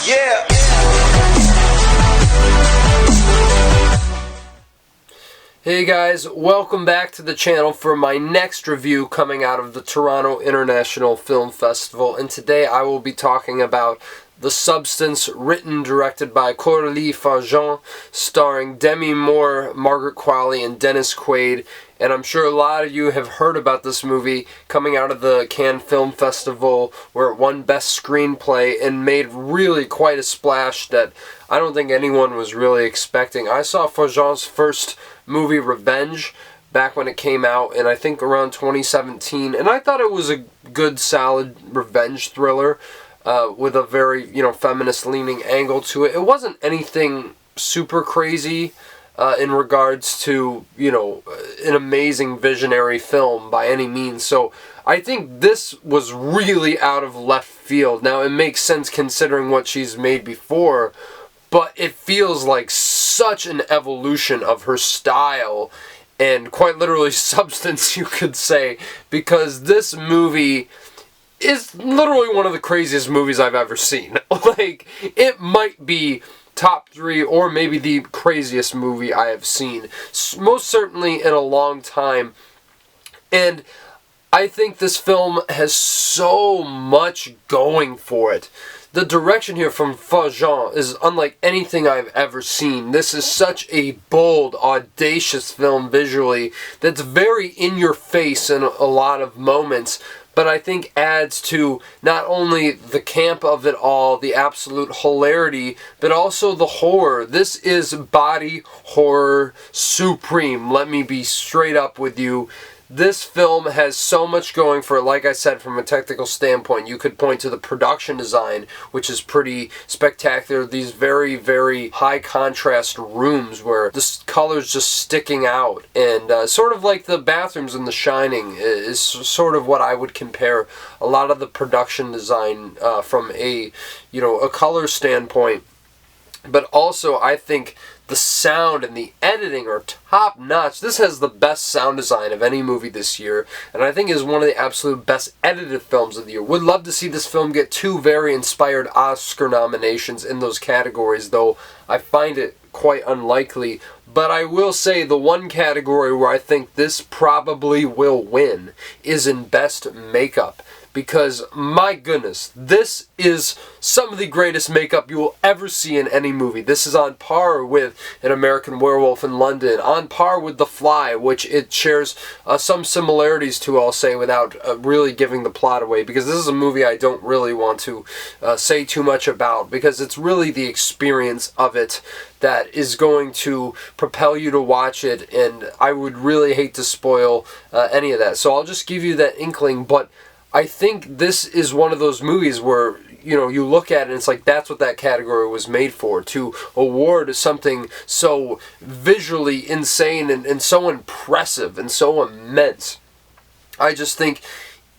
Yeah. Hey guys, welcome back to the channel for my next review coming out of the Toronto International Film Festival, and today I will be talking about The Substance, written, directed by Coralie, Fargeat, starring Demi, Margaret, Qualley, and Dennis Quaid. And I'm sure a lot of you have heard about this movie coming out of the Cannes Film Festival, where it won Best Screenplay and made really quite a splash that I don't think anyone was really expecting. I saw Fargeat's first movie, Revenge, back when it came out, and I think around 2017, and I thought it was a good, solid revenge thriller with a very, feminist-leaning angle to it. It wasn't anything super crazy in regards to, an amazing visionary film by any means. So I think this was really out of left field. Now, it makes sense considering what she's made before, but it feels like such an evolution of her style and quite literally substance, you could say, because this movie is literally one of the craziest movies I've ever seen. Like, it might be top 3 or maybe the craziest movie I have seen, most certainly in a long time. And I think this film has so much going for it. The direction here from Fargeat is unlike anything I've ever seen. This is such a bold, audacious film visually that's very in your face in a lot of moments, but I think adds to not only the camp of it all, the absolute hilarity, but also the horror. This is body horror supreme. Let me be straight up with you. This film has so much going for it. Like I said, from a technical standpoint, you could point to the production design, which is pretty spectacular. These very, very high contrast rooms where the color's just sticking out. And sort of like the bathrooms in The Shining is sort of what I would compare a lot of the production design from a color standpoint. But also, I think the sound and the editing are top notch. This has the best sound design of any movie this year, and I think is one of the absolute best edited films of the year. Would love to see this film get 2 very inspired Oscar nominations in those categories, though I find it quite unlikely. But I will say the one category where I think this probably will win is in Best Makeup. Because, my goodness, this is some of the greatest makeup you will ever see in any movie. This is on par with An American Werewolf in London, on par with The Fly, which it shares some similarities to, I'll say, without really giving the plot away, because this is a movie I don't really want to say too much about, because it's really the experience of it that is going to propel you to watch it, and I would really hate to spoil any of that. So I'll just give you that inkling, but I think this is one of those movies where, you look at it and it's like that's what that category was made for, to award something so visually insane and so impressive and so immense. I just think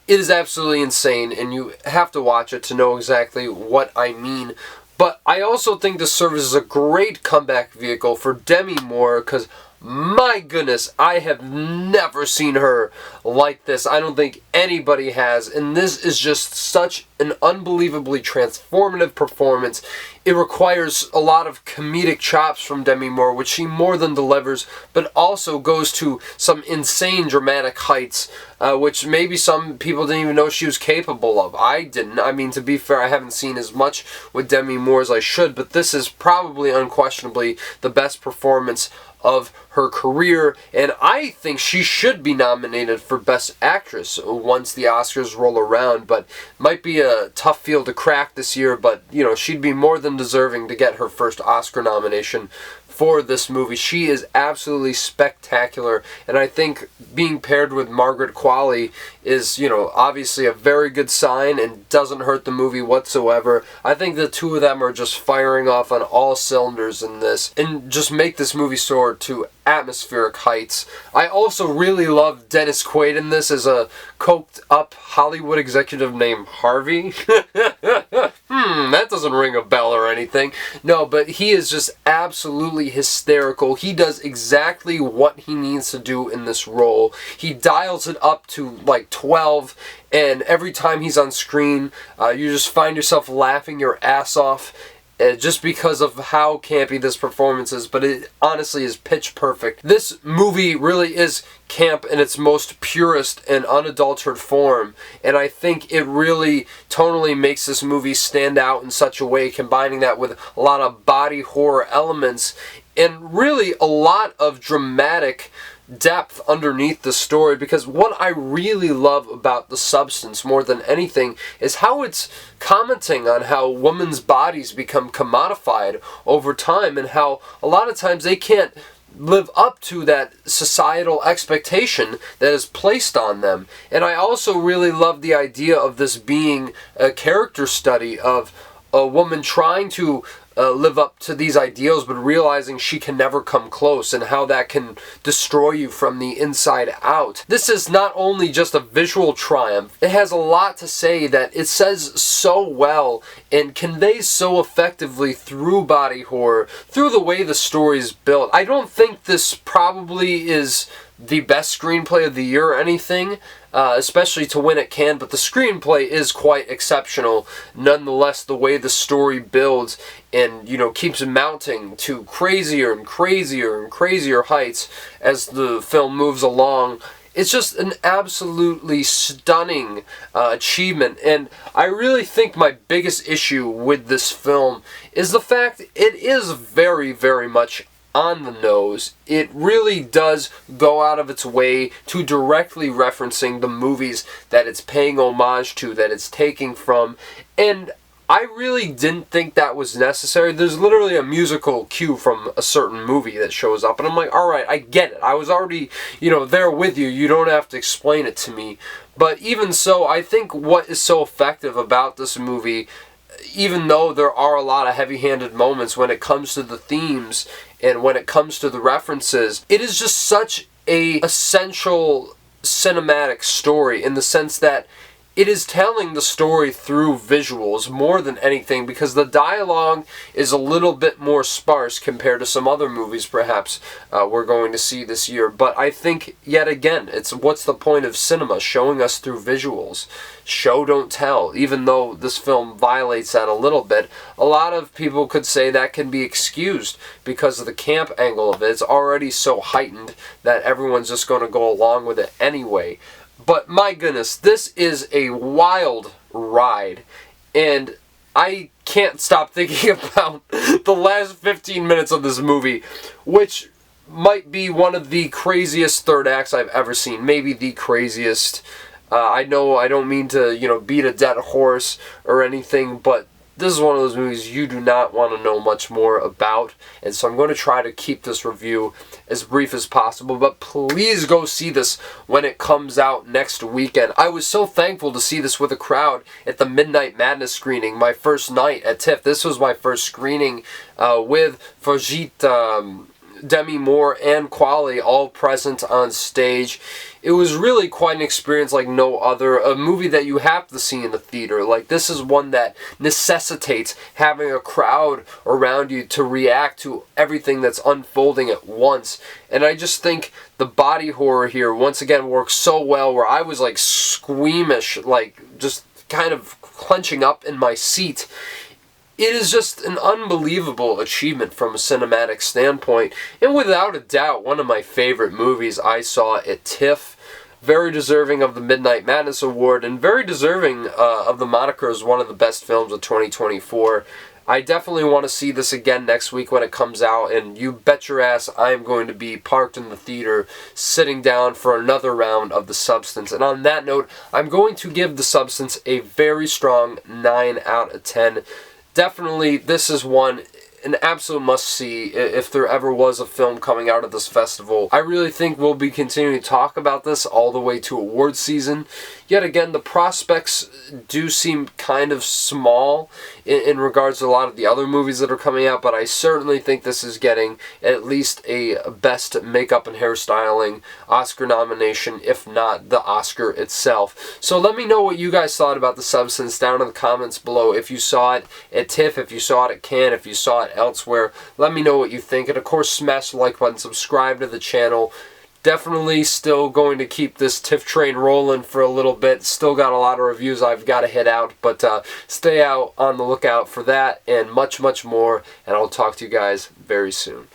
it is absolutely insane, and you have to watch it to know exactly what I mean. But I also think this serves as a great comeback vehicle for Demi Moore, because my goodness, I have never seen her like this. I don't think anybody has, and this is just such an unbelievably transformative performance. It requires a lot of comedic chops from Demi Moore, which she more than delivers, but also goes to some insane dramatic heights, which maybe some people didn't even know she was capable of. I didn't. I mean, to be fair, I haven't seen as much with Demi Moore as I should, but this is probably unquestionably the best performance of her career, and I think she should be nominated for Best Actress once the Oscars roll around, but might be a tough field to crack this year, but she'd be more than deserving to get her first Oscar nomination for this movie. She is absolutely spectacular, and I think being paired with Margaret Qualley is, obviously a very good sign and doesn't hurt the movie whatsoever. I think the two of them are just firing off on all cylinders in this and just make this movie soar to atmospheric heights. I also really love Dennis Quaid in this as a coked up Hollywood executive named Harvey. That doesn't ring a bell or anything. No, but he is just absolutely hysterical. He does exactly what he needs to do in this role. He dials it up to like 12, and every time he's on screen, you just find yourself laughing your ass off. Just because of how campy this performance is, but it honestly is pitch perfect. This movie really is camp in its most purest and unadulterated form, and I think it really tonally makes this movie stand out in such a way, combining that with a lot of body horror elements and really a lot of dramatic depth underneath the story, because what I really love about The Substance more than anything is how it's commenting on how women's bodies become commodified over time, and how a lot of times they can't live up to that societal expectation that is placed on them. And I also really love the idea of this being a character study of a woman trying to live up to these ideals, but realizing she can never come close, and how that can destroy you from the inside out. This is not only just a visual triumph, it has a lot to say that it says so well and conveys so effectively through body horror, through the way the story is built. I don't think this probably is the best screenplay of the year or anything, especially to win at Cannes, but the screenplay is quite exceptional. Nonetheless, the way the story builds and, keeps mounting to crazier and crazier and crazier heights as the film moves along, it's just an absolutely stunning achievement. And I really think my biggest issue with this film is the fact it is very, very much on the nose. It really does go out of its way to directly referencing the movies that it's paying homage to, that it's taking from, and I really didn't think that was necessary. There's literally a musical cue from a certain movie that shows up, and I'm like, alright, I get it. I was already, there with you. You don't have to explain it to me. But even so, I think what is so effective about this movie, even though there are a lot of heavy-handed moments when it comes to the themes and when it comes to the references, it is just such a essential cinematic story, in the sense that it is telling the story through visuals more than anything, because the dialogue is a little bit more sparse compared to some other movies perhaps we're going to see this year. But I think, yet again, it's what's the point of cinema? Showing us through visuals. Show, don't tell. Even though this film violates that a little bit, a lot of people could say that can be excused because of the camp angle of it. It's already so heightened that everyone's just going to go along with it anyway. But my goodness, this is a wild ride, and I can't stop thinking about the last 15 minutes of this movie, which might be one of the craziest third acts I've ever seen. Maybe the craziest. I know I don't mean to, beat a dead horse or anything, but this is one of those movies you do not want to know much more about, and so I'm going to try to keep this review as brief as possible, but please go see this when it comes out next weekend. I was so thankful to see this with a crowd at the Midnight Madness screening, my first night at TIFF. This was my first screening with Fargeat, Demi Moore, and Qualley all present on stage. It was really quite an experience like no other. A movie that you have to see in the theater. Like, this is one that necessitates having a crowd around you to react to everything that's unfolding at once. And I just think the body horror here once again works so well, where I was like squeamish, like just kind of clenching up in my seat. It is just an unbelievable achievement from a cinematic standpoint, and without a doubt one of my favorite movies I saw at TIFF. Very deserving of the Midnight Madness Award, and very deserving of the moniker as one of the best films of 2024. I definitely want to see this again next week when it comes out, and you bet your ass I am going to be parked in the theater sitting down for another round of The Substance. And on that note, I'm going to give The Substance a very strong 9 out of 10. Definitely, this is one, an absolute must-see if there ever was a film coming out of this festival. I really think we'll be continuing to talk about this all the way to awards season. Yet again, the prospects do seem kind of small in regards to a lot of the other movies that are coming out, but I certainly think this is getting at least a Best Makeup and Hairstyling Oscar nomination, if not the Oscar itself. So let me know what you guys thought about The Substance down in the comments below. If you saw it at TIFF, if you saw it at Cannes, if you saw it elsewhere, let me know what you think. And of course, smash the like button, subscribe to the channel. Definitely still going to keep this TIFF train rolling for a little bit. Still got a lot of reviews I've got to hit out, but stay out on the lookout for that and much, much more. And I'll talk to you guys very soon.